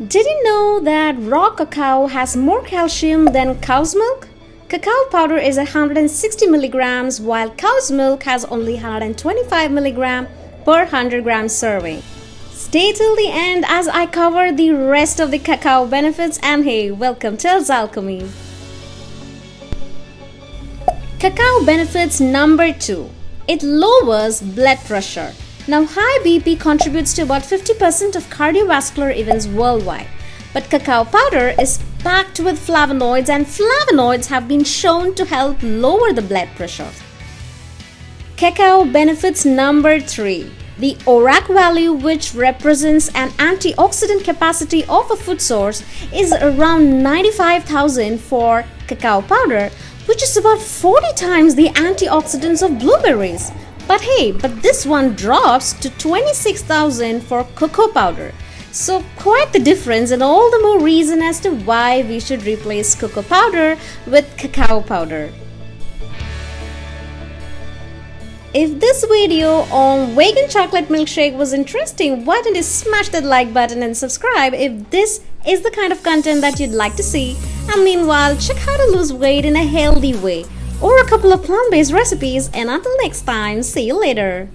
Did you know that raw cacao has more calcium than cow's milk? Cacao powder is 160 milligrams while cow's milk has only 125 milligram per 100 gram serving. Stay till the end as I cover the rest of the cacao benefits, and hey, welcome to Alchemy. Cacao benefits number 2. It lowers blood pressure. Now, high BP contributes to about 50% of cardiovascular events worldwide. But cacao powder is packed with flavonoids, and flavonoids have been shown to help lower the blood pressure. Cacao benefits number 3. The ORAC value, which represents an antioxidant capacity of a food source, is around 95,000 for cacao powder, which is about 40 times the antioxidants of blueberries. But this one drops to 26,000 for cocoa powder. So quite the difference, and all the more reason as to why we should replace cocoa powder with cacao powder. If this video on vegan chocolate milkshake was interesting, why don't you smash that like button and subscribe if this is the kind of content that you'd like to see. And meanwhile, check how to lose weight in a healthy way, or a couple of plant-based recipes, and until next time, see you later.